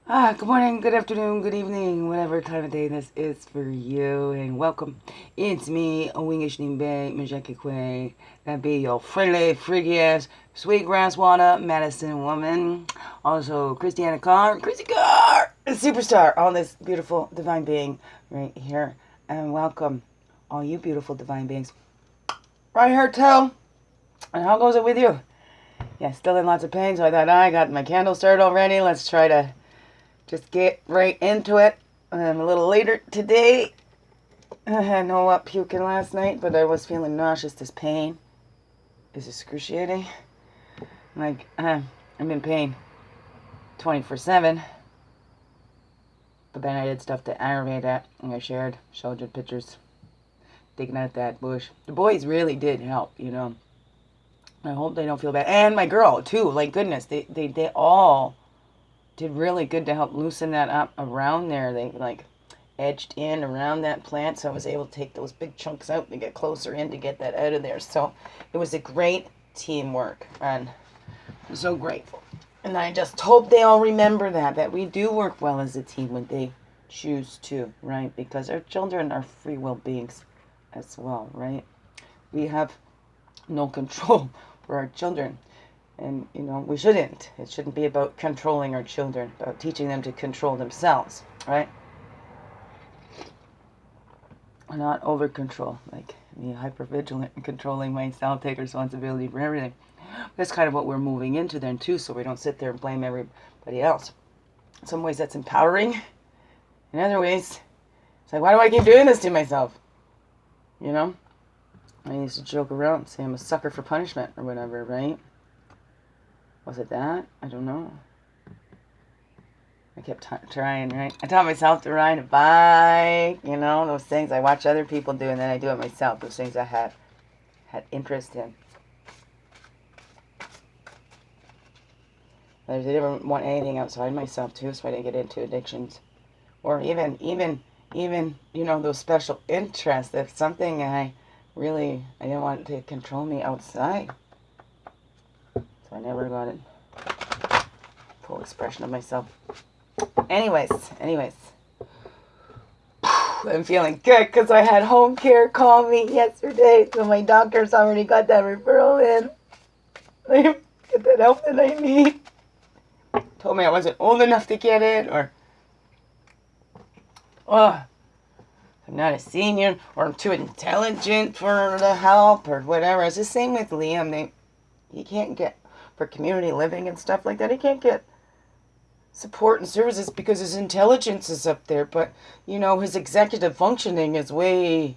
Good morning, good afternoon, good evening, whatever time of day this is for you, and welcome. It's me, a wingish nimbe, Majekikwe, that be your friendly, freaky ass, sweetgrass water, medicine woman. Also, Christianna Chrissy Carr, a superstar on this beautiful divine being right here. And welcome, all you beautiful divine beings. Right here, too. And how goes it with you? Yeah, still in lots of pain, so I thought I got my candle started already. Let's try to just get right into it. A little later today. I had no puking last night, but I was feeling nauseous. This pain is excruciating. Like, I'm in pain 24/7. But then I did stuff to aggravate that, and I showed you pictures, digging out that bush. The boys really did help, I hope they don't feel bad. And my girl, too. Like, goodness, they all did really good to help loosen that up around there. They like edged in around that plant, so I was able to take those big chunks out and get closer in to get that out of there. So it was a great teamwork, and I'm so grateful. And I just hope they all remember that we do work well as a team when they choose to, right? Because our children are free will beings as well, right? We have no control for our children. And, we shouldn't. It shouldn't be about controlling our children, about teaching them to control themselves, right? Not over control, like me hyper-vigilant and controlling myself, take responsibility for everything. That's kind of what we're moving into then, too, so we don't sit there and blame everybody else. In some ways, that's empowering. In other ways, it's like, why do I keep doing this to myself? I used to joke around, say I'm a sucker for punishment or whatever, right? Was it that? I don't know. I kept trying, right? I taught myself to ride a bike, those things I watch other people do, and then I do it myself, those things I had interest in. I didn't want anything outside myself, too, so I didn't get into addictions. Or even those special interests. If something I didn't want to control me outside. So I never got it. Full expression of myself. Anyways. I'm feeling good because I had home care call me yesterday. So my doctor's already got that referral in. I get that help that I need. Told me I wasn't old enough to get it, or I'm not a senior, or I'm too intelligent for the help, or whatever. It's the same with Liam. He can't get, for community living and stuff like that, he can't get support and services because his intelligence is up there, but his executive functioning is way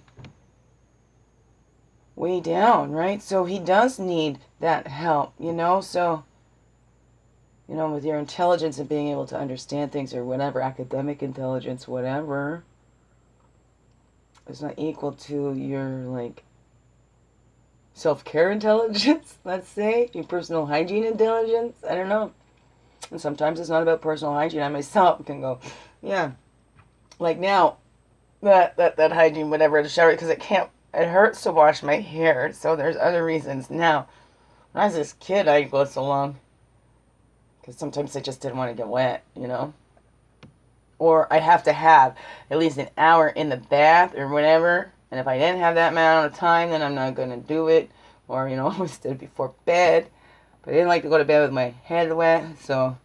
down, right? So he does need that help, so with your intelligence and being able to understand things or whatever, academic intelligence, whatever, it's not equal to your self-care intelligence, let's say, your personal hygiene intelligence. I don't know. And sometimes it's not about personal hygiene. I myself can go, yeah. Like now, that hygiene, whatever, the shower, because it hurts to wash my hair. So there's other reasons now. When I was this kid, I'd go so long. Because sometimes I just didn't want to get wet, Or I'd have to have at least an hour in the bath or whatever. And if I didn't have that amount of time, then I'm not going to do it. Or, instead before bed. But I didn't like to go to bed with my head wet, so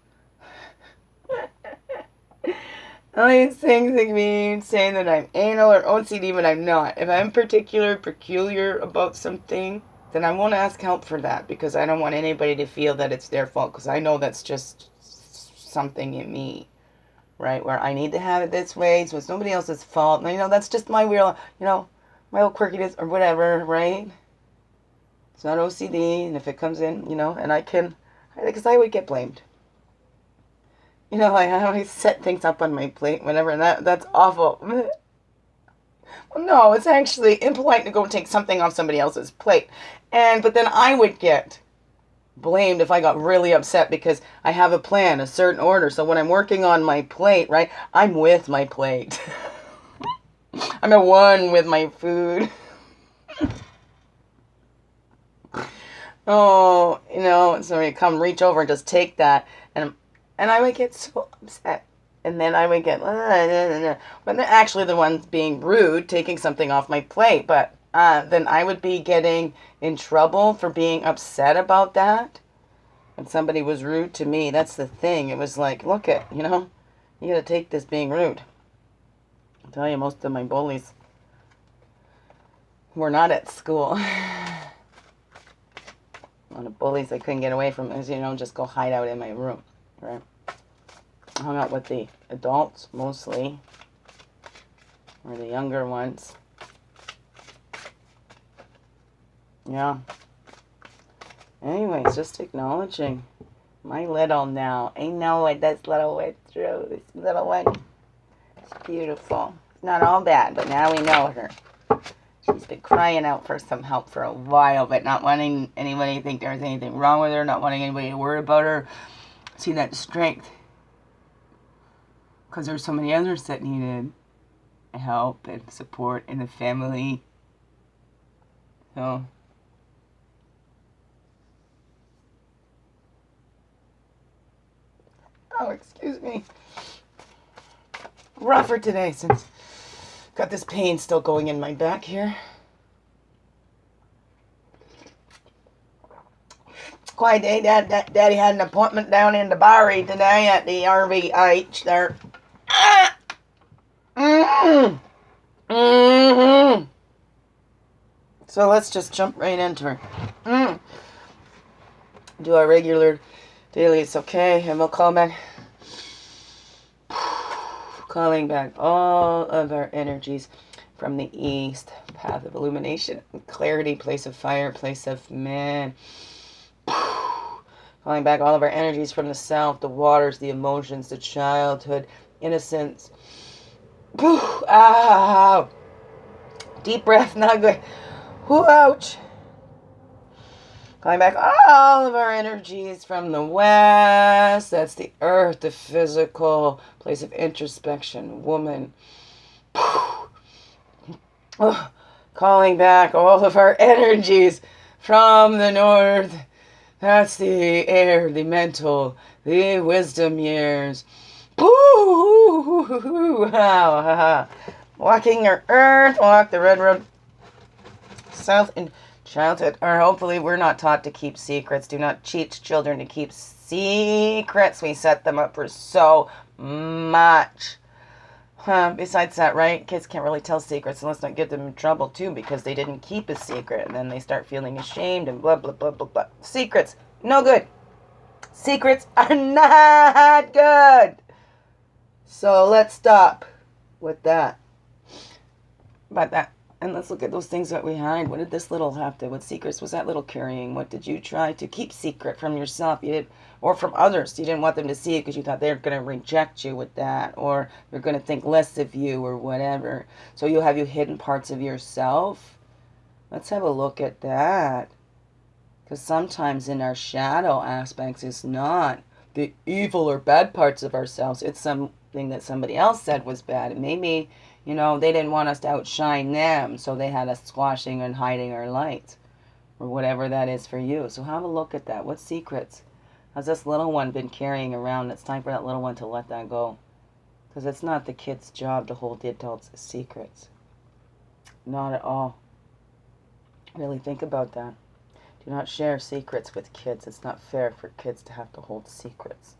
all these things like me saying that I'm anal or OCD, but I'm not. If I'm peculiar about something, then I won't ask help for that because I don't want anybody to feel that it's their fault because I know that's just something in me, right? Where I need to have it this way, so it's nobody else's fault. And, that's just my real, my little quirkiness or whatever, right? It's not OCD, and if it comes in, and because I would get blamed. I always set things up on my plate, whatever, and that's awful. Well, no, it's actually impolite to go take something off somebody else's plate. But then I would get blamed if I got really upset because I have a plan, a certain order. So when I'm working on my plate, right, I'm with my plate. I'm at one with my food. Oh, so you come reach over and just take that, and I would get so upset And then I would get, but they're actually the ones being rude, taking something off my plate. But then I would be getting in trouble for being upset about that. When somebody was rude to me, that's the thing. It was like, look it, you know, you gotta take this being rude. I'll tell you, most of my bullies were not at school. A lot of bullies I couldn't get away from is, you know, just go hide out in my room, right? I hung out with the adults mostly, or the younger ones. Yeah. Anyways, just acknowledging my little now. I know what this little went through. This little one. It's beautiful. It's not all bad, but now we know her. She's been crying out for some help for a while, but not wanting anybody to think there's anything wrong with her, not wanting anybody to worry about her. See that strength. Because there's so many others that needed help and support in the family. So, oh, excuse me. Rougher today since got this pain still going in my back here. Quite a day. Daddy had an appointment down in the Barry today at the RVH there. So let's just jump right into her. Do our regular daily, it's okay, and we'll call back. Calling back all of our energies from the east, path of illumination, clarity, place of fire, place of man. Calling back all of our energies from the south, the waters, the emotions, the childhood, innocence. Ow. Deep breath, not good. Ouch. Calling back all of our energies from the west. That's the earth, the physical place of introspection, woman. Calling back all of our energies from the north. That's the air, the mental, the wisdom years. Walking our earth, walk the red road. South in childhood, or hopefully we're not taught to keep secrets. Do not teach children to keep secrets. We set them up for so much. Besides that, right? Kids can't really tell secrets, and let's not get them in trouble too because they didn't keep a secret, and then they start feeling ashamed and blah blah blah blah blah. Secrets, no good. Secrets are not good. So let's stop with that. But that. And let's look at those things that we hide. What did this little have to? What secrets was that little carrying? What did you try to keep secret from yourself? You did, or from others. You didn't want them to see it because you thought they're going to reject you with that, or they're going to think less of you, or whatever. So you have hidden parts of yourself. Let's have a look at that. Because sometimes in our shadow aspects, it's not the evil or bad parts of ourselves. It's something that somebody else said was bad. And maybe, you know, they didn't want us to outshine them, so they had us squashing and hiding our light, or whatever that is for you. So have a look at that. What secrets has this little one been carrying around? It's time for that little one to let that go. Because it's not the kid's job to hold the adult's secrets. Not at all. Really think about that. Do not share secrets with kids. It's not fair for kids to have to hold secrets.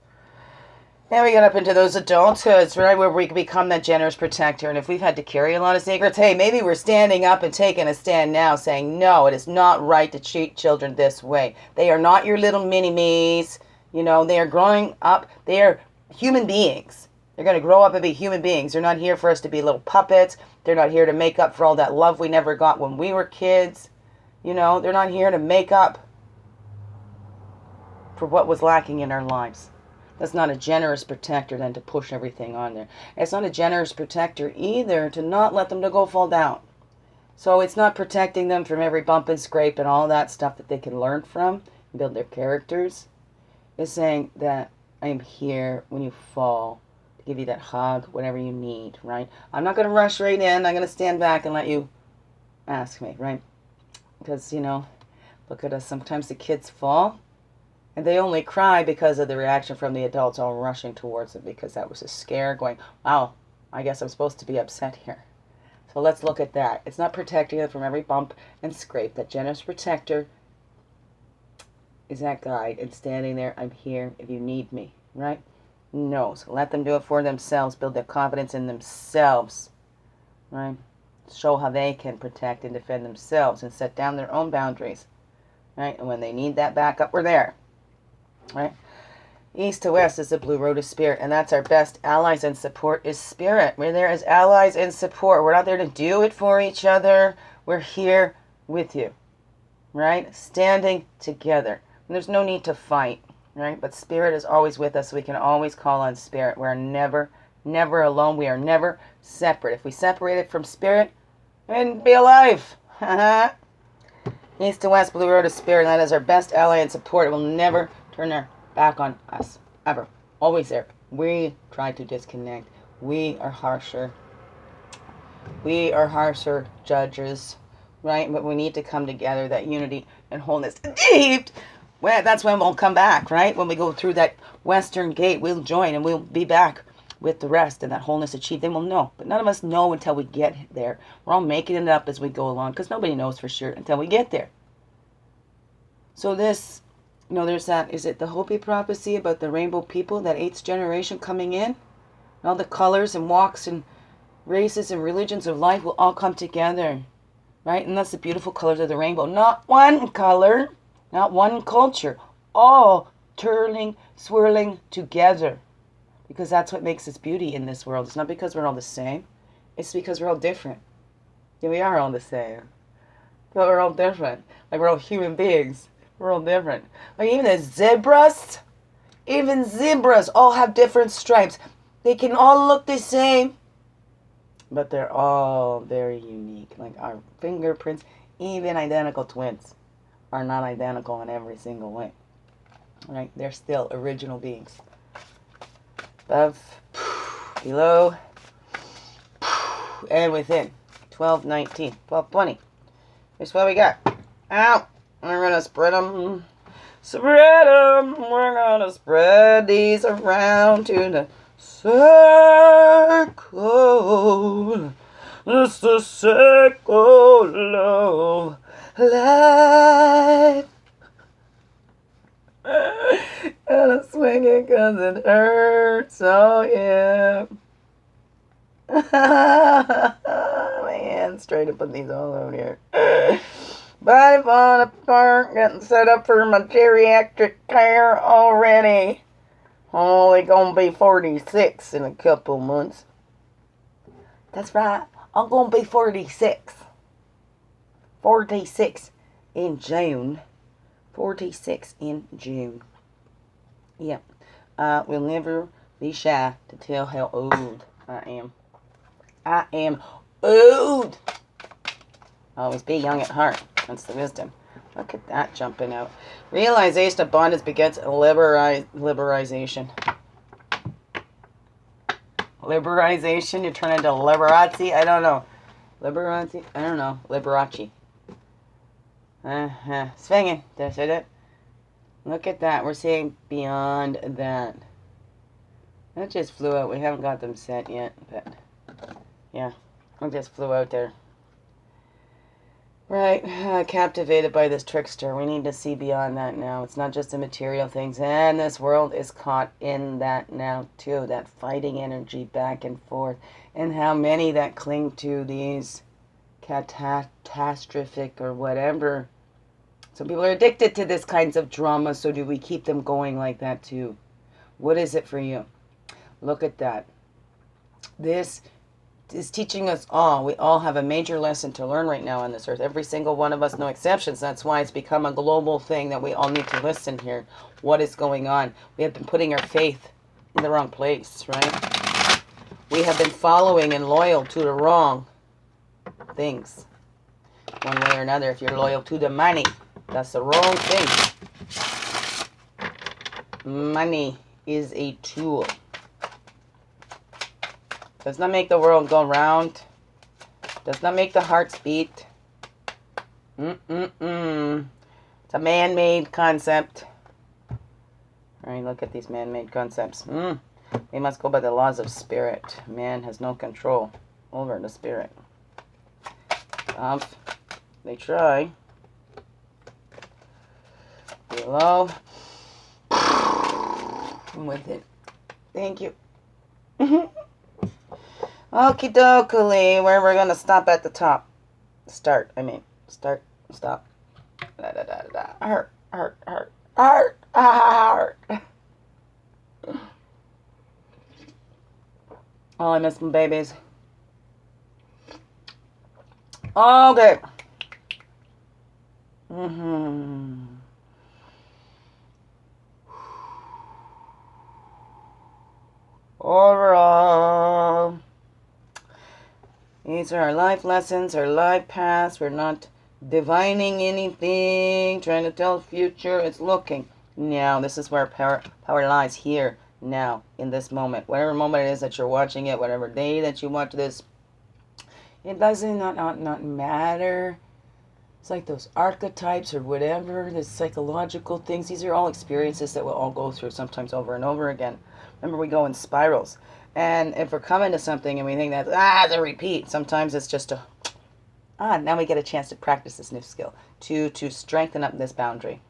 Then we get up into those adulthoods, right, where we become that generous protector. And if we've had to carry a lot of secrets, hey, maybe we're standing up and taking a stand now saying, no, it is not right to treat children this way. They are not your little mini-me's. You know, they are growing up. They are human beings. They're going to grow up and be human beings. They're not here for us to be little puppets. They're not here to make up for all that love we never got when we were kids. You know, they're not here to make up for what was lacking in our lives. That's not a generous protector than to push everything on there. It's not a generous protector either to not let them to go fall down. So it's not protecting them from every bump and scrape and all that stuff that they can learn from and build their characters. It's saying that I am here when you fall to give you that hug, whatever you need, right? I'm not going to rush right in. I'm going to stand back and let you ask me, right? Because, you know, look at us. Sometimes the kids fall And they only cry because of the reaction from the adults all rushing towards them, because that was a scare going, wow, I guess I'm supposed to be upset here. So let's look at that. It's not protecting them from every bump and scrape. That generous protector is that guide and standing there, I'm here if you need me, right? No, so let them do it for themselves, build their confidence in themselves, right? Show how they can protect and defend themselves and set down their own boundaries, right? And when they need that backup, we're there, right? East to west is the blue road of spirit, and that's our best allies and support is spirit. We're there as allies and support. We're not there to do it for each other. We're here with you, right? Standing together. And there's no need to fight, right? But spirit is always with us, so we can always call on spirit. We're never, never alone. We are never separate. If we separated from spirit, we'd be alive. East to west, blue road of spirit, and that is our best ally and support. It will never turn our back on us, ever. Always there. We try to disconnect. We are harsher. We are harsher judges, right? But we need to come together, that unity and wholeness. Deep. Well, that's when we'll come back, right? When we go through that western gate, we'll join and we'll be back with the rest, and that wholeness achieved. Then we'll know. But none of us know until we get there. We're all making it up as we go along, because nobody knows for sure until we get there. So this, there's that, is it the Hopi prophecy about the rainbow people, that 8th generation coming in? All the colors and walks and races and religions of life will all come together, right? And that's the beautiful colors of the rainbow. Not one color, not one culture, all turning, swirling together. Because that's what makes us beauty in this world. It's not because we're all the same. It's because we're all different. Yeah, we are all the same. But we're all different. Like, we're all human beings. We're all different. Like, even the zebras, all have different stripes. They can all look the same, but they're all very unique. Like our fingerprints, even identical twins are not identical in every single way. Right? They're still original beings. Above, below, and within. 12, 19, 12, 20. Here's what we got. Out. We're going to spread them. Spread them. We're going to spread these around to the circle. It's the circle of life. Gotta swing it cause it hurts. Oh yeah. Man, straight to put these all over here. Body falling apart, getting set up for my geriatric care already. Only gonna be 46 in a couple months. That's right, I'm gonna be 46. 46 in June. 46 in June. Yep. Will never be shy to tell how old I am. I am old. Always be young at heart. That's the wisdom. Look at that jumping out. Realization of bondage begets liberalization. Liberalization? You turn into Liberace? I don't know. Liberace? I don't know. Liberace. Swinging. Did I say that? Look at that. We're seeing beyond that. That just flew out. We haven't got them set yet. But yeah. It just flew out there. Right, captivated by this trickster. We need to see beyond that now. It's not just the material things. And this world is caught in that now too. That fighting energy back and forth. And how many that cling to these catastrophic or whatever. Some people are addicted to this kinds of drama. So do we keep them going like that too? What is it for you? Look at that. This is teaching us all. We all have a major lesson to learn right now on this earth. Every single one of us, no exceptions. That's why it's become a global thing that we all need to listen here. What is going on? We have been putting our faith in the wrong place, right? We have been following and loyal to the wrong things. One way or another, if you're loyal to the money, that's the wrong thing. Money is a tool. Does not make the world go round. Does not make the hearts beat. It's a man-made concept. Right, look at these man-made concepts. They must go by the laws of spirit. Man has no control over the spirit. They try. Below. With it. Thank you. Okie dokie, where we're going to stop at the top. Start, stop. Da, da, da, da. Heart. Oh, I miss my babies. Okay. Overall, these are our life lessons, our life paths. We're not divining anything, trying to tell the future. It's looking now. This is where power lies, here, now, in this moment. Whatever moment it is that you're watching it, whatever day that you watch this, it doesn't not matter. It's like those archetypes or whatever, the psychological things. These are all experiences that we'll all go through sometimes over and over again. Remember, we go in spirals. And if we're coming to something and we think that, it's a repeat, sometimes it's just now we get a chance to practice this new skill, to strengthen up this boundary,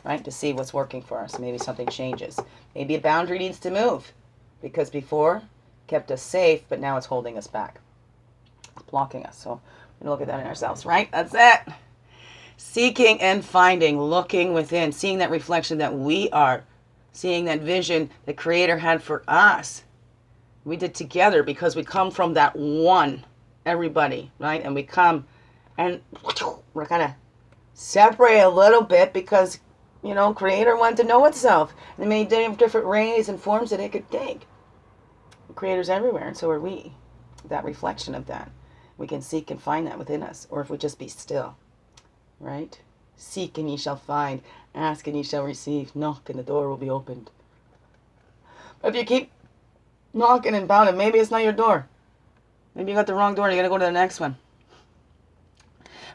right? To see what's working for us. Maybe something changes. Maybe a boundary needs to move because before kept us safe, but now it's holding us back. It's blocking us. So we look at that in ourselves, right? That's it. Seeking and finding, looking within, seeing that reflection that we are, seeing that vision the Creator had for us. We did together because we come from that one, everybody, right? And we come and we're kind of separate a little bit because, Creator wanted to know itself. And many different ways and forms that it could take. The Creator's everywhere, and so are we. That reflection of that. We can seek and find that within us, or if we just be still, right? Seek and ye shall find. Ask and ye shall receive. Knock and the door will be opened. But if you keep knocking and pounding, maybe it's not your door. Maybe you got the wrong door and you got to go to the next one.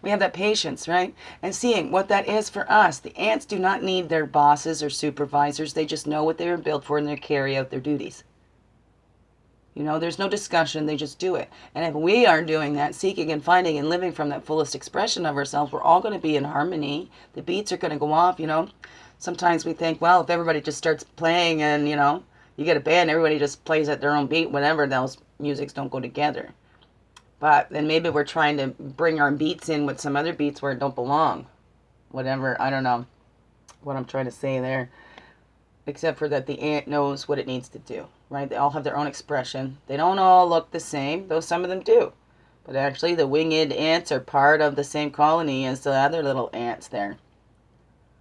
We have that patience, right? And seeing what that is for us. The ants do not need their bosses or supervisors. They just know what they were built for and they carry out their duties. There's no discussion. They just do it. And if we are doing that, seeking and finding and living from that fullest expression of ourselves, we're all going to be in harmony. The beats are going to go off, Sometimes we think, well, if everybody just starts playing and, you get a band, everybody just plays at their own beat, whatever, those musics don't go together. But then maybe we're trying to bring our beats in with some other beats where it don't belong. Whatever, I don't know what I'm trying to say there. Except for that the ant knows what it needs to do, right? They all have their own expression. They don't all look the same, though some of them do. But actually the winged ants are part of the same colony as the other little ants there.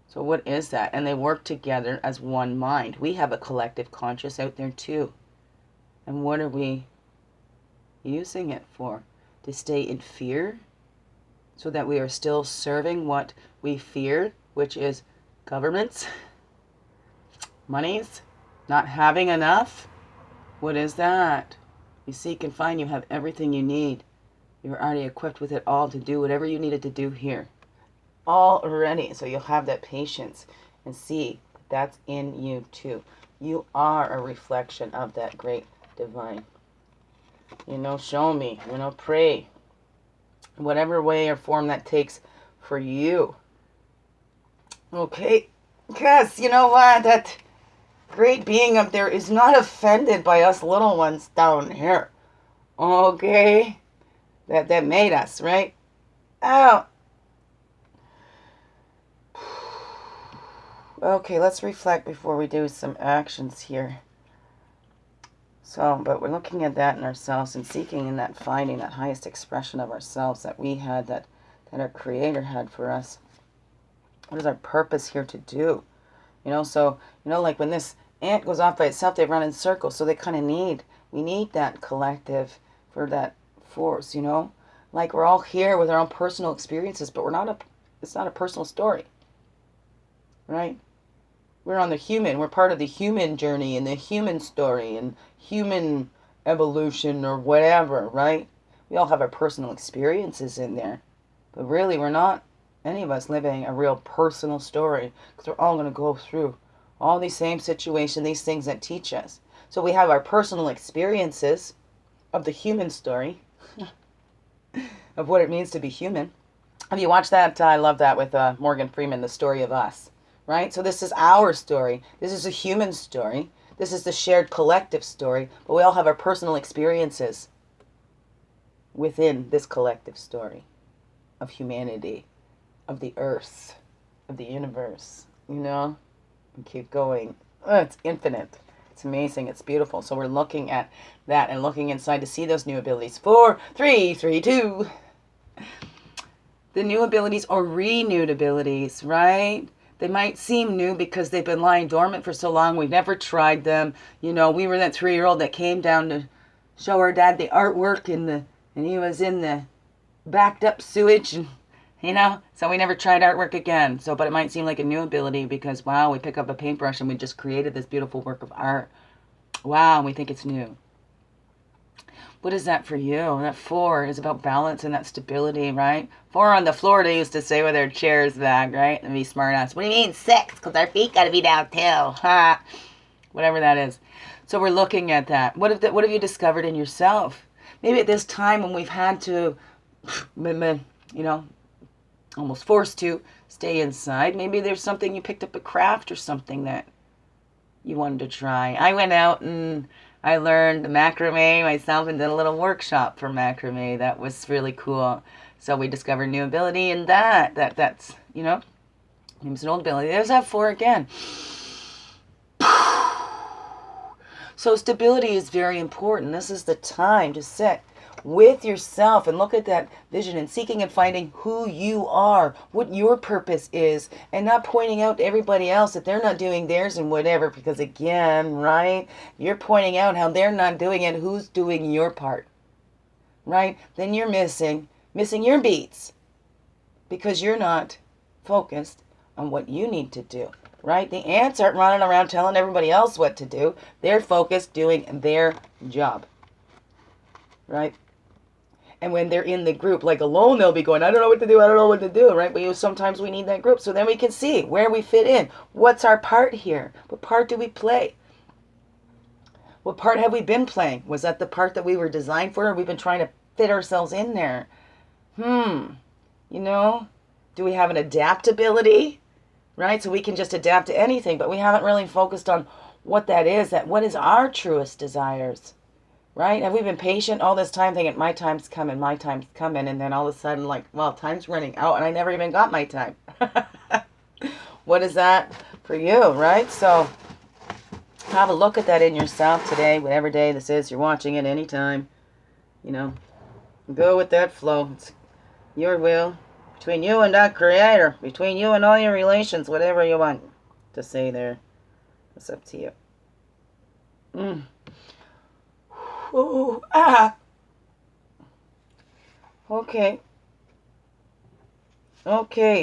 So what is that? And they work together as one mind. We have a collective conscious out there too. And what are we using it for? To stay in fear? So that we are still serving what we fear, which is governments, monies, not having enough? What is that? You seek and find, you have everything you need. You're already equipped with it all to do whatever you needed to do here. Already. So you'll have that patience and see that's in you too. You are a reflection of that great divine. Show me, pray. Whatever way or form that takes for you. Okay. Because you know what? That great being up there is not offended by us little ones down here. Okay? That made us, right? Oh. Okay, let's reflect before we do some actions here. So, but we're looking at that in ourselves and seeking in that finding that highest expression of ourselves that we had, that our Creator had for us. What is our purpose here to do? So, like when this ant goes off by itself, they run in circles. So they we need that collective for that force, Like we're all here with our own personal experiences, but it's not a personal story, right? We're on the human. We're part of the human journey and the human story and human evolution or whatever, right? We all have our personal experiences in there. But really, we're not, any of us, living a real personal story because we're all going to go through All these same situations, these things that teach us. So we have our personal experiences of the human story, of what it means to be human. Have you watched that? I love that with Morgan Freeman, The Story of Us, right? So this is our story. This is a human story. This is the shared collective story, but we all have our personal experiences within this collective story of humanity, of the earth, of the universe, you know? And keep going. Oh, it's infinite. It's amazing. It's beautiful. So we're looking at that and looking inside to see those new abilities. 4, 3, 3, 2. The new abilities or renewed abilities, right? They might seem new because they've been lying dormant for so long. We've never tried them. You know, we were that 3-year-old that came down to show our dad the artwork and he was in the backed up sewage, and you know, so we never tried artwork again. So, but it might seem like a new ability because, wow, we pick up a paintbrush and we just created this beautiful work of art. Wow, we think it's new. What is that for you? That 4 is about balance and that stability, right? 4 on the floor, they used to say with their chairs back, right? And be smart ass. What do you mean 6? Because our feet got to be down too. Ha! Whatever that is. So we're looking at that. What have you discovered in yourself? Maybe at this time when we've had to, you know, almost forced to stay inside. Maybe there's something you picked up, a craft or something that you wanted to try. I went out and I learned macrame myself and did a little workshop for macrame. That was really cool. So we discovered new ability in that's, you know, it's an old ability. There's that 4 again. So stability is very important. This is the time to sit with yourself and look at that vision and seeking and finding who you are, what your purpose is, and not pointing out to everybody else that they're not doing theirs and whatever, because again, right, you're pointing out how they're not doing it, who's doing your part, right? Then you're missing your beats because you're not focused on what you need to do, right? The ants aren't running around telling everybody else what to do. They're focused doing their job, right? And when they're in the group, like alone, they'll be going, I don't know what to do, I don't know what to do, right? But sometimes we need that group. So then we can see where we fit in. What's our part here? What part do we play? What part have we been playing? Was that the part that we were designed for? Or we've been trying to fit ourselves in there? You know, do we have an adaptability, right? So we can just adapt to anything, but we haven't really focused on what that is, what is our truest desires. Right? Have we been patient all this time thinking, my time's coming, and then all of a sudden, like, well, time's running out, and I never even got my time. What is that for you, right? So have a look at that in yourself today, whatever day this is. You're watching it anytime. You know, go with that flow. It's your will, between you and that creator, between you and all your relations, whatever you want to say there. It's up to you. Ooh, Okay.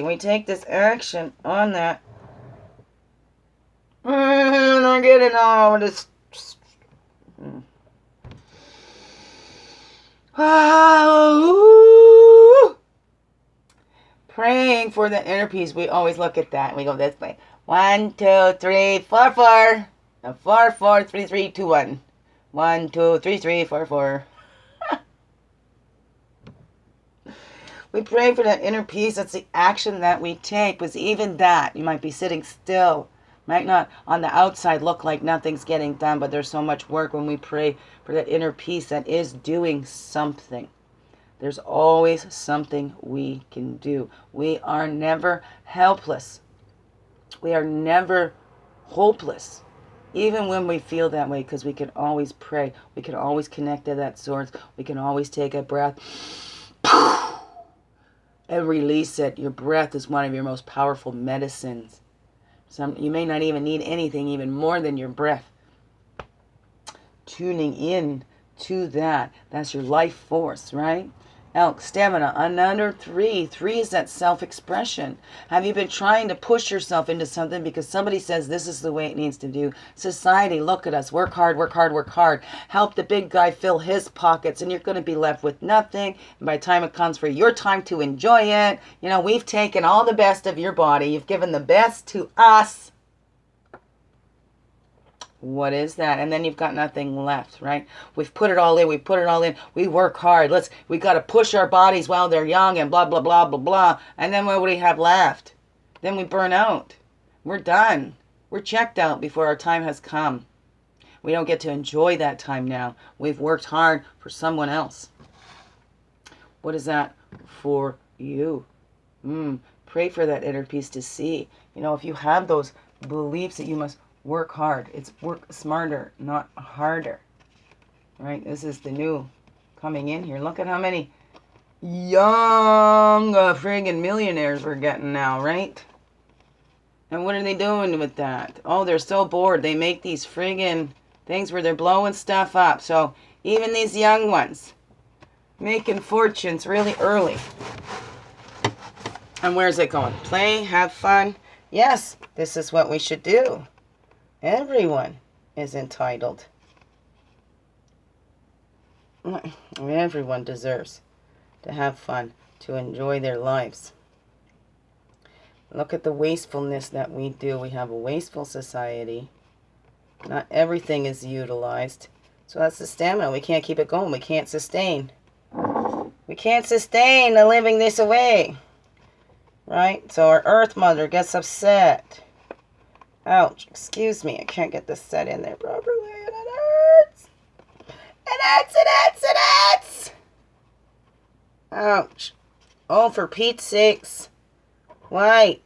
We take this action on that. I'm getting all this. Praying for the inner peace. We always look at that. We go this way. 1, 2, 3, 4, 4. 4, 4, 3, 3, 2, 1. 1, 2, 3, 3, 4, 4. We pray for that inner peace. That's the action that we take. Because even that, you might be sitting still. Might not on the outside look like nothing's getting done. But there's so much work when we pray for that inner peace that is doing something. There's always something we can do. We are never helpless. We are never hopeless. Even when we feel that way, because we can always pray. We can always connect to that source. We can always take a breath and release it. Your breath is one of your most powerful medicines. You may not even need anything even more than your breath. Tuning in to that. That's your life force, right? Elk, stamina, another 3. 3 is that self-expression. Have you been trying to push yourself into something because somebody says this is the way it needs to do? Society, look at us. Work hard, work hard, work hard. Help the big guy fill his pockets, and you're going to be left with nothing. And by the time it comes for your time to enjoy it, you know, we've taken all the best of your body. You've given the best to us. What is that? And then you've got nothing left, right? We've put it all in. We put it all in. We work hard. We got to push our bodies while they're young and blah, blah, blah, blah, blah. And then what do we have left? Then we burn out. We're done. We're checked out before our time has come. We don't get to enjoy that time now. We've worked hard for someone else. What is that for you? Pray for that inner peace to see. You know, if you have those beliefs that you must work hard, it's work smarter, not harder. Right? This is the new coming in here. Look at how many young friggin' millionaires we're getting now, right? And what are they doing with that? Oh, they're so bored. They make these friggin' things where they're blowing stuff up. So even these young ones making fortunes really early. And where's it going? Play, have fun. Yes, this is what we should do. Everyone is entitled. Everyone deserves to have fun, to enjoy their lives. Look at the wastefulness that we do. We have a wasteful society. Not everything is utilized. So that's the stamina. We can't keep it going. We can't sustain. We can't sustain the living this away. Right? So our Earth Mother gets upset. Ouch. Excuse me. I can't get this set in there properly. And it hurts. It hurts. It hurts. It hurts. Ouch. Oh, for Pete's sakes. Why?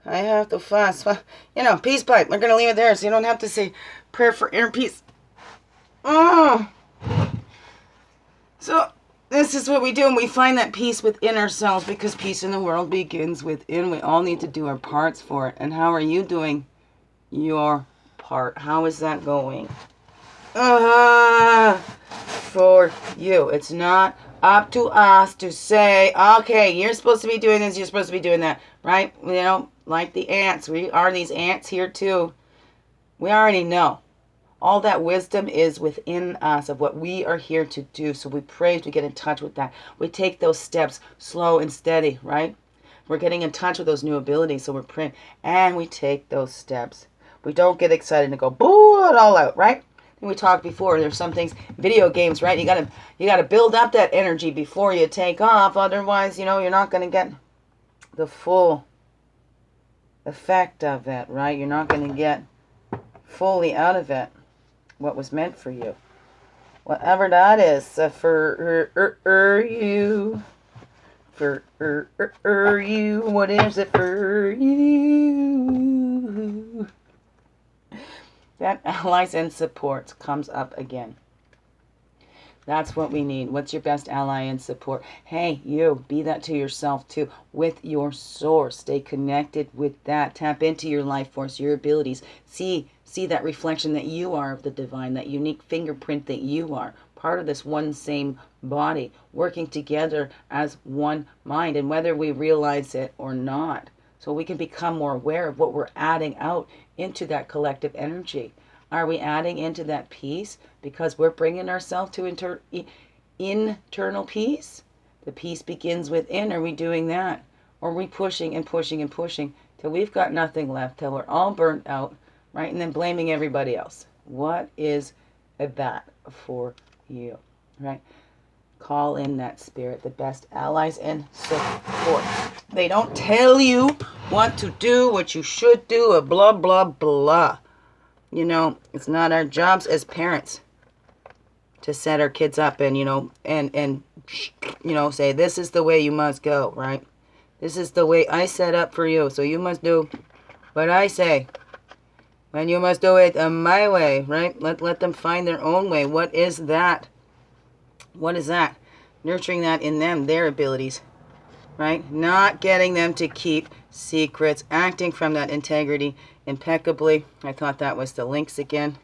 I have to fast. You know, peace pipe. We're going to leave it there so you don't have to say prayer for inner peace. Oh. So this is what we do, and we find that peace within ourselves, because peace in the world begins within. We all need to do our parts for it. And how are you doing your part? How is that going? For you. It's not up to us to say, okay, you're supposed to be doing this, you're supposed to be doing that, right? You know, like the ants. We are these ants here too. We already know. All that wisdom is within us of what we are here to do. So we pray to get in touch with that. We take those steps slow and steady, right? We're getting in touch with those new abilities. So we're praying and we take those steps. We don't get excited and go, boo it all out, right? And we talked before, there's some things, video games, right? You gotta build up that energy before you take off. Otherwise, you know, you're not going to get the full effect of it, right? You're not going to get fully out of it what was meant for you. Whatever that is for you. For you. What is it for you? That allies and supports comes up again. That's what we need. What's your best ally and support? Hey, you, be that to yourself too, with your source. Stay connected with that. Tap into your life force, your abilities. See that reflection that you are of the divine, that unique fingerprint that you are. Part of this one same body, working together as one mind, and whether we realize it or not. So we can become more aware of what we're adding out into that collective energy. Are we adding into that peace because we're bringing ourselves to internal peace? The peace begins within. Are we doing that? Or are we pushing and pushing and pushing till we've got nothing left, till we're all burnt out, right? And then blaming everybody else. What is that for you, right? Call in that spirit, the best allies and support. They don't tell you what to do, what you should do, or blah, blah, blah. You know, it's not our jobs as parents to set our kids up and, you know, and you know, say, this is the way you must go, right? This is the way I set up for you, so you must do what I say. And you must do it my way, right? Let them find their own way. What is that? What is that? Nurturing that in them, their abilities, right? Not getting them to keep secrets, acting from that integrity impeccably. I thought that was the links again.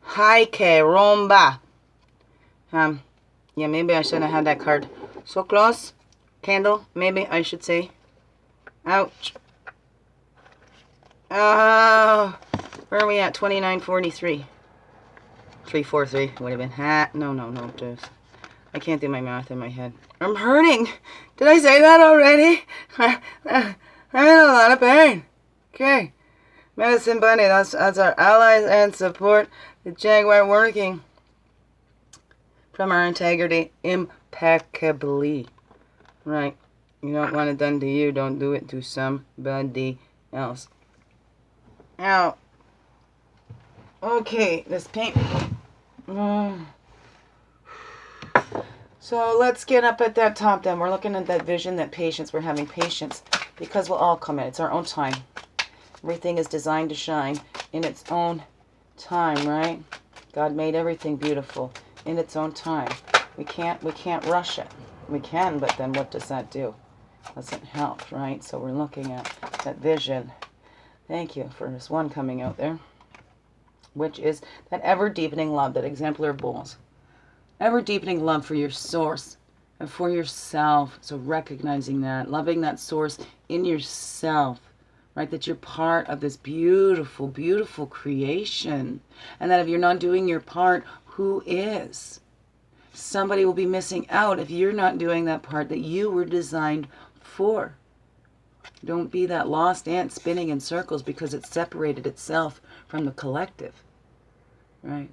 Hi, Romba. Yeah, maybe I shouldn't have had that card so close. Candle, maybe I should say. Ouch. Oh, where are we at? 2943. 343 would have been no, just I can't do my math in my head. I'm hurting. Did I say that already? I'm in a lot of pain. Okay. Medicine Bunny, that's our allies and support the Jaguar working from our integrity impeccably. Right. You don't want it done to you, don't do it to somebody else. Now, okay, this paint. So let's get up at that top then. We're looking at that vision, that patience. We're having patience because we'll all come in. It's our own time. Everything is designed to shine in its own time, right? God made everything beautiful in its own time. We can't rush it. We can, but then what does that do? Doesn't help, right? So we're looking at that vision. Thank you for this one coming out there, which is that ever-deepening love, that exemplar bulls. Ever-deepening love for your source and for yourself. So recognizing that, loving that source in yourself, right? That you're part of this beautiful, beautiful creation. And that if you're not doing your part, who is? Somebody will be missing out if you're not doing that part that you were designed for. Don't be that lost ant spinning in circles because it separated itself from the collective, right?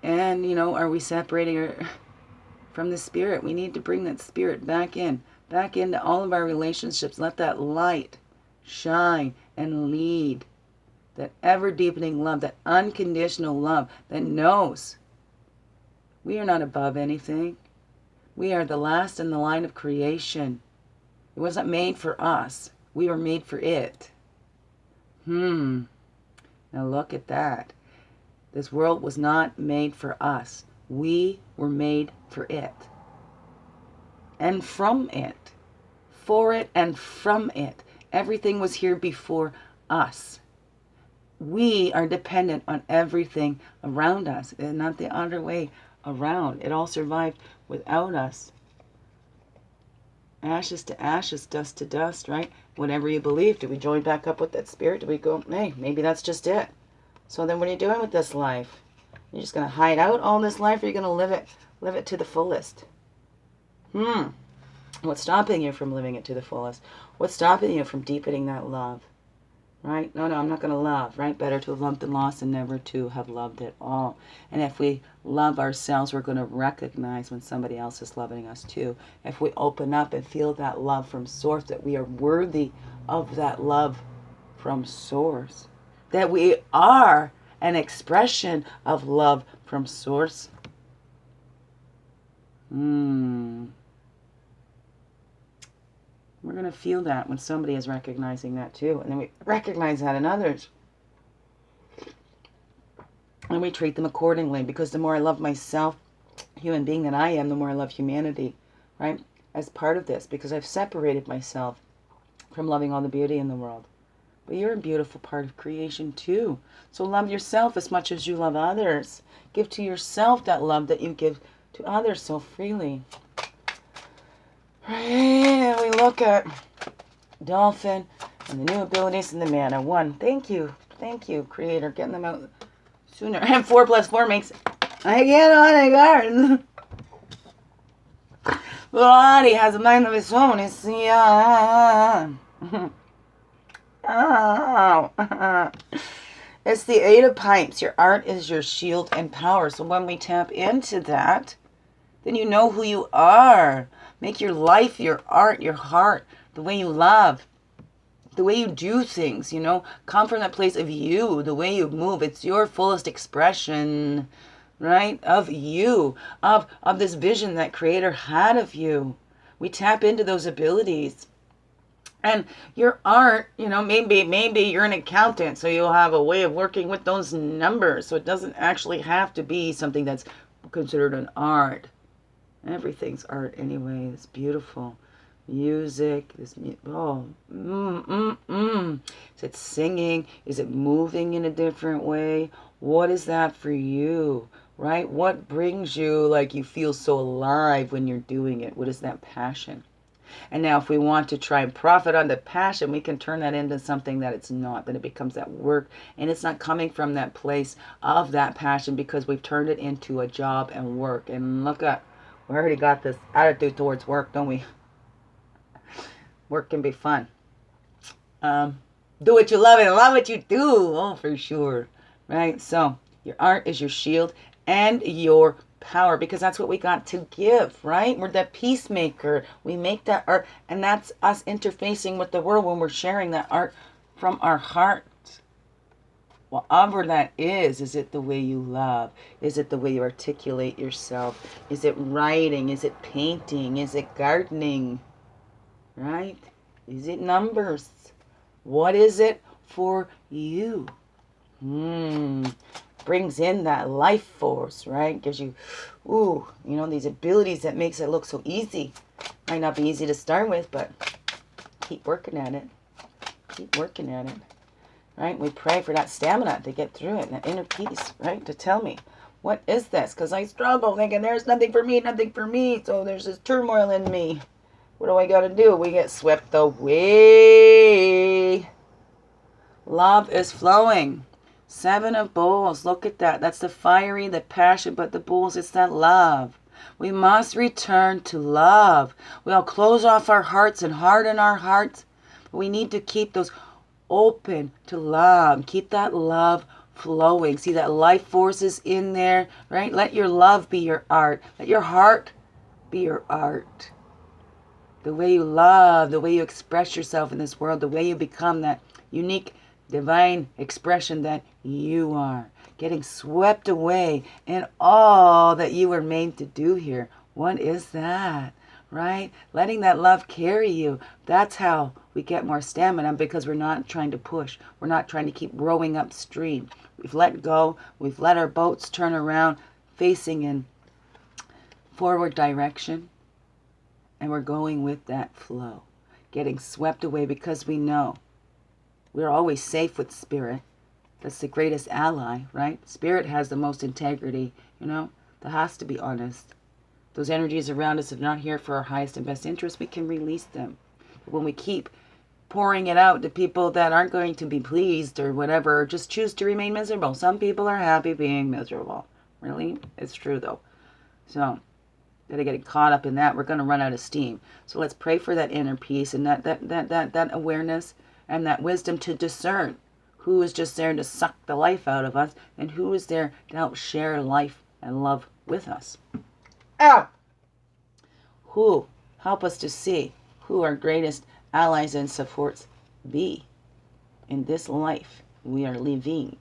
And, you know, are we separating from the spirit? We need to bring that spirit back into all of our relationships. Let that light shine and lead. That ever-deepening love, that unconditional love that knows we are not above anything. We are the last in the line of creation. It wasn't made for us. We were made for it. Now look at that. This world was not made for us. We were made for it. And from it. For it and from it. Everything was here before us. We are dependent on everything around us, and not the other way around. It all survived without us. Ashes to ashes, dust to dust, right? Whatever you believe. Do we join back up with that spirit? Do we go, hey, maybe that's just it? So then what are you doing with this life? You're just going to hide out all this life, or you're going to live it to the fullest? What's stopping you from living it to the fullest? What's stopping you from deepening that love? Right? No, I'm not going to love, right? Better to have loved and lost than never to have loved at all. And if we love ourselves, we're going to recognize when somebody else is loving us too. If we open up and feel that love from source, that we are worthy of that love from source, that we are an expression of love from source. We're going to feel that when somebody is recognizing that too. And then we recognize that in others. And we treat them accordingly. Because the more I love myself, human being that I am, the more I love humanity. Right? As part of this. Because I've separated myself from loving all the beauty in the world. But you're a beautiful part of creation too. So love yourself as much as you love others. Give to yourself that love that you give to others so freely. Right, we look at Dolphin and the new abilities in the mana. 1. Thank you, Creator, getting them out sooner. And 4 + 4 makes I get on a garden. The body has a mind of its own. It's it's the 8 of Pipes. Your art is your shield and power. So when we tap into that, then you know who you are. Make your life, your art, your heart, the way you love, the way you do things, you know. Come from that place of you, the way you move. It's your fullest expression, right, of you, of this vision that Creator had of you. We tap into those abilities. And your art, you know, maybe you're an accountant, so you'll have a way of working with those numbers. So it doesn't actually have to be something that's considered an art. Everything's art anyway. It's beautiful. Music. Is it singing? Is it moving in a different way? What is that for you? Right? What brings you, like, you feel so alive when you're doing it? What is that passion? And now if we want to try and profit on the passion, we can turn that into something that it's not. Then it becomes that work. And it's not coming from that place of that passion because we've turned it into a job and work. And look at, we already got this attitude towards work, don't we? Work can be fun. do what you love and love what you do. Oh, for sure. Right? So your art is your shield and your power, because that's what we got to give, right? We're the peacemaker. We make that art, and that's us interfacing with the world when we're sharing that art from our heart. Whatever that is it the way you love? Is it the way you articulate yourself? Is it writing? Is it painting? Is it gardening? Right? Is it numbers? What is it for you? Brings in that life force, right? Gives you, these abilities that makes it look so easy. Might not be easy to start with, but keep working at it. Keep working at it, right? We pray for that stamina to get through it, that inner peace, right? To tell me, what is this? Because I struggle thinking there's nothing for me. So there's this turmoil in me. What do I got to do? We get swept away. Love is flowing. 7 of bowls. Look at that. That's the fiery, the passion, but the bowls, it's that love. We must return to love. We'll close off our hearts and harden our hearts. We need to keep those open to love. Keep that love flowing. See that life force is in there, right? Let your love be your art. Let your heart be your art. The way you love, the way you express yourself in this world, the way you become that unique divine expression that you are. Getting swept away in all that you were made to do here. What is that? Right? Letting that love carry you. That's how we get more stamina, because we're not trying to push. We're not trying to keep rowing upstream. We've let go. We've let our boats turn around, facing in forward direction. And we're going with that flow. Getting swept away because we know we're always safe with spirit. That's the greatest ally, right? Spirit has the most integrity, That has to be honest. Those energies around us are not here for our highest and best interest. We can release them. But when we keep pouring it out to people that aren't going to be pleased or whatever, or just choose to remain miserable. Some people are happy being miserable. Really? It's true, though. So, instead of getting caught up in that, we're going to run out of steam. So let's pray for that inner peace and that awareness and that wisdom to discern who is just there to suck the life out of us and who is there to help share life and love with us. Who help us to see who our greatest allies and supports be in this life we are living.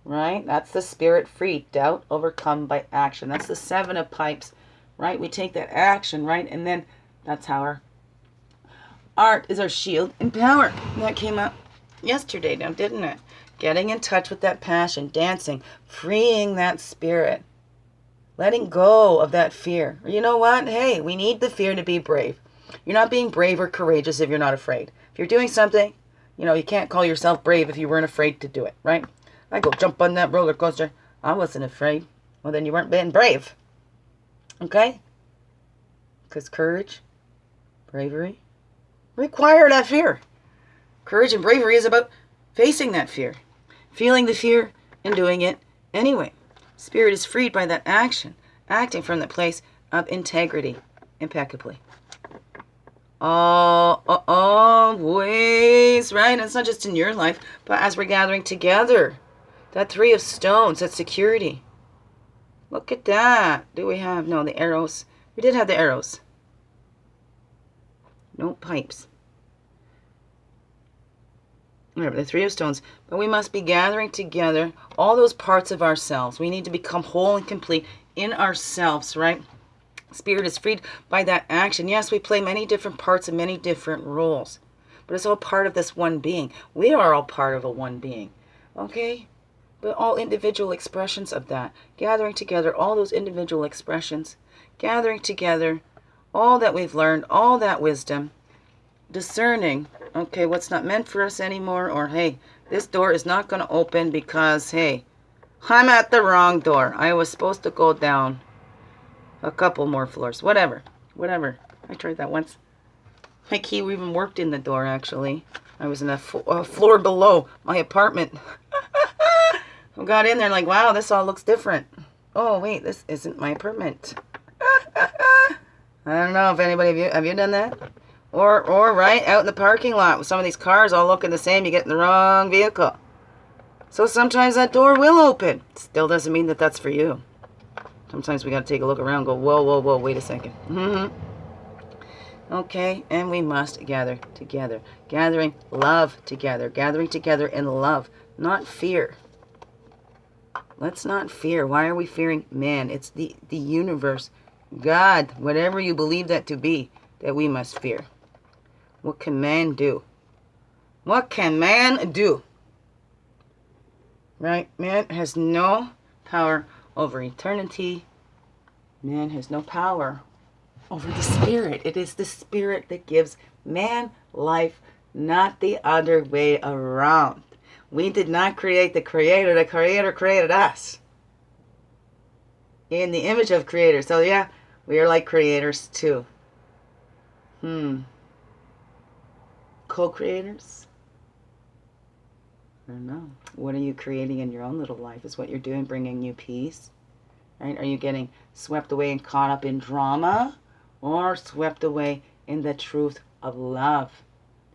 Right? That's the spirit free. Doubt overcome by action. That's the 7 of pipes. Right? We take that action, right? And then that's how our art is our shield and power. That came up yesterday now, didn't it? Getting in touch with that passion, dancing, freeing that spirit. Letting go of that fear. You know what? Hey, we need the fear to be brave. You're not being brave or courageous if you're not afraid. If you're doing something, you can't call yourself brave if you weren't afraid to do it, right? I go jump on that roller coaster. I wasn't afraid. Well, then you weren't being brave. Okay? Because courage, bravery, require that fear. Courage and bravery is about facing that fear. Feeling the fear and doing it anyway. Spirit is freed by that action. Acting from the place of integrity. Impeccably. Always, right? And it's not just in your life, but as we're gathering together. That 3 of stones, that security. Look at that. Do we have, no, the arrows. We did have the arrows. No pipes. Remember, the 3 of stones. But we must be gathering together all those parts of ourselves. We need to become whole and complete in ourselves, right? Spirit is freed by that action. Yes, we play many different parts and many different roles. But it's all part of this one being. We are all part of a one being. Okay? But all individual expressions of that. Gathering together all those individual expressions. Gathering together all that we've learned, all that wisdom. Discerning, okay, what's not meant for us anymore. Or, hey, this door is not going to open because, hey, I'm at the wrong door. I was supposed to go down a couple more floors. Whatever. I tried that once. My key even worked in the door, actually. I was in a floor below my apartment. I got in there like, wow, this all looks different. Oh, wait, this isn't my apartment. I don't know if anybody have you done that? Or right out in the parking lot with some of these cars all looking the same, you get in the wrong vehicle. So sometimes that door will open. Still doesn't mean that that's for you. Sometimes we got to take a look around and go, whoa, whoa, whoa, wait a second. Okay, and we must gather together. Gathering love together. Gathering together in love, not fear. Let's not fear. Why are we fearing man? It's the universe, God, whatever you believe that to be, that we must fear. What can man do? What can man do? Right? Man has no power over eternity. Man has no power over the spirit. It is the spirit that gives man life, not the other way around. We did not create the creator. The creator created us in the image of creator. So yeah, we are like creators too. Co-creators? I don't know. What are you creating in your own little life? Is what you're doing bringing you peace? Right? Are you getting swept away and caught up in drama? Or swept away in the truth of love?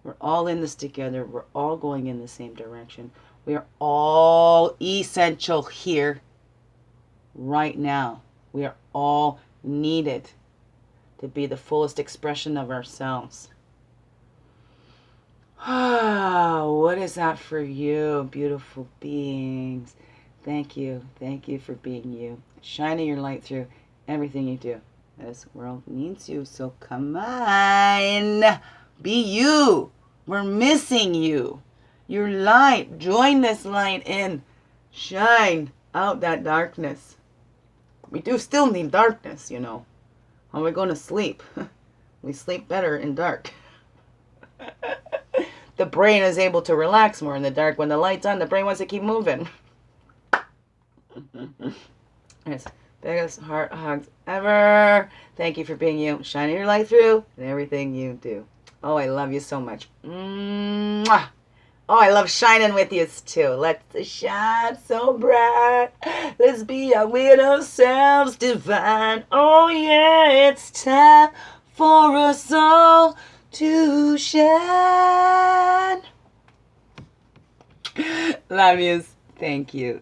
We're all in this together. We're all going in the same direction. We are all essential here right now. We are all needed to be the fullest expression of ourselves. What is that for you, beautiful beings? Thank you. Thank you for being you. Shining your light through everything you do. This world needs you, so come on. Be you. We're missing you. Your light. Join this light in. Shine out that darkness. We do still need darkness, you know. How are we going to sleep? We sleep better in dark. The brain is able to relax more in the dark. When the light's on, the brain wants to keep moving. Yes. Biggest heart hugs ever. Thank you for being you. Shining your light through and everything you do. Oh, I love you so much. Mwah. Oh, I love shining with you too. Let's shine so bright. Let's be our weirdo selves divine. Oh yeah, it's time for us all to shine. Love yous. Thank you.